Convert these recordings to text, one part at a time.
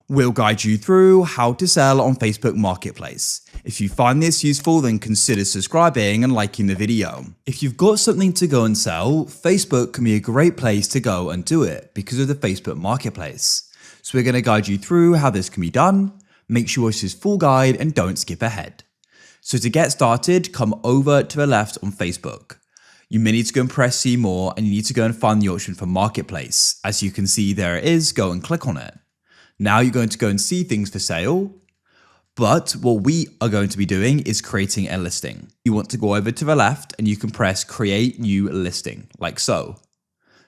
We'll guide you through how to sell on Facebook Marketplace. If you find this useful, then consider subscribing and liking the video. If you've got something to go and sell, Facebook can be a great place to go and do it because of the Facebook Marketplace. So we're going to guide you through how this can be done. Make sure you watch this full guide and don't skip ahead. So to get started, come over to the left on Facebook. You may need to go and press see more, and you need to go and find the option for Marketplace. As you can see, there it is. Go and click on it. Now you're going to go and see things for sale, but what we are going to be doing is creating a listing. You want to go over to the left and you can press create new listing, like so.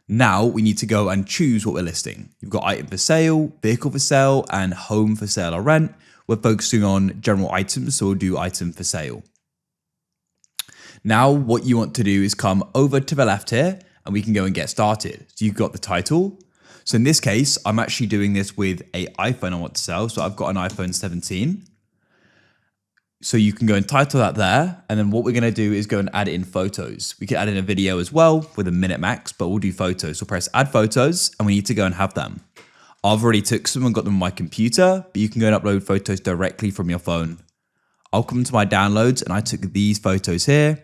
Now we need to go and choose what we're listing. You've got item for sale, vehicle for sale, and home for sale or rent. We're focusing on general items, so we'll do item for sale. Now what you want to do is come over to the left here and we can go and get started. So you've got the title. So in this case, I'm actually doing this with an iPhone I want to sell. So I've got an iPhone 17. So you can go and title that there. And then what we're going to do is go and add in photos. We can add in a video as well with a minute max, but we'll do photos. So press add photos and we need to go and have them. I've already took some and got them on my computer, but you can go and upload photos directly from your phone. I'll come to my downloads and I took these photos here.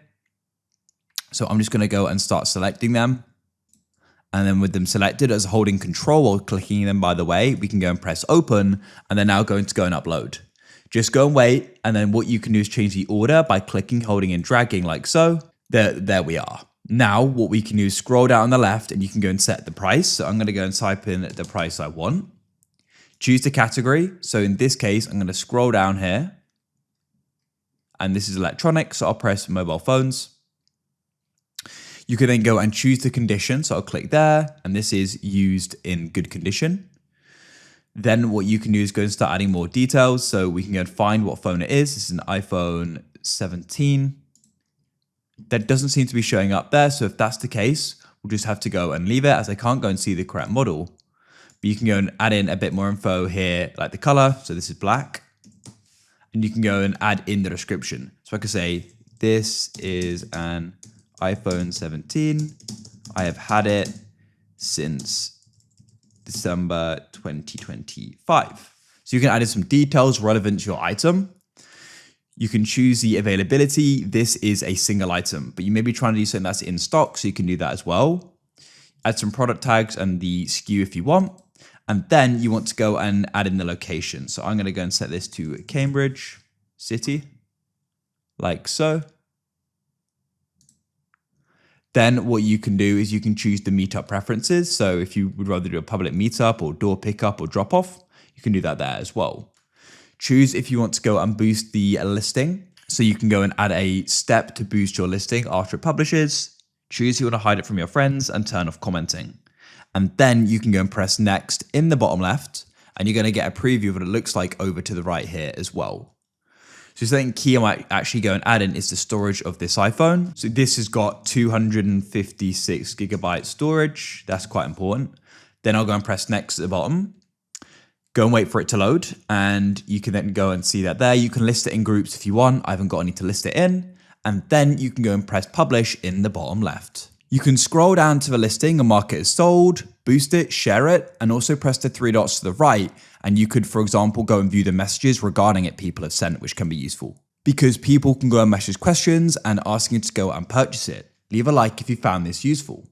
So I'm just going to go and start selecting them. And then with them selected, as holding control or clicking them, by the way, we can go and press open, and they're now going to go and upload. Just go and wait. And then what you can do is change the order by clicking, holding and dragging like so. There we are. Now what we can do is scroll down on the left and you can go and set the price. So I'm going to go and type in the price I want. Choose the category. So in this case, I'm going to scroll down here. And this is electronics. So I'll press mobile phones. You can then go and choose the condition. So I'll click there, and this is used in good condition. Then what you can do is go and start adding more details. So we can go and find what phone it is. This is an iPhone 17. That doesn't seem to be showing up there. So if that's the case, we'll just have to go and leave it, as I can't go and see the correct model. But you can go and add in a bit more info here, like the color. So this is black. And you can go and add in the description. So I could say, this is an iPhone 17. I have had it since December 2025. So you can add in some details relevant to your item. You can choose the availability. This is a single item, but you may be trying to do something that's in stock, so you can do that as well. Add some product tags and the SKU if you want. And then you want to go and add in the location. So I'm going to go and set this to Cambridge City, like so. Then what you can do is you can choose the meetup preferences. So if you would rather do a public meetup or door pickup or drop off, you can do that there as well. Choose if you want to go and boost the listing. So you can go and add a step to boost your listing after it publishes. Choose if you want to hide it from your friends and turn off commenting. And then you can go and press next in the bottom left, and you're going to get a preview of what it looks like over to the right here as well. So something key I might actually go and add in is the storage of this iPhone. So this has got 256 gigabyte storage. That's quite important. Then I'll go and press next at the bottom. Go and wait for it to load. And you can then go and see that there. You can list it in groups if you want. I haven't got any to list it in. And then you can go and press publish in the bottom left. You can scroll down to the listing and mark it as sold, boost it, share it, and also press the three dots to the right. And you could, for example, go and view the messages regarding it people have sent, which can be useful. Because people can go and message questions and asking you to go and purchase it. Leave a like if you found this useful.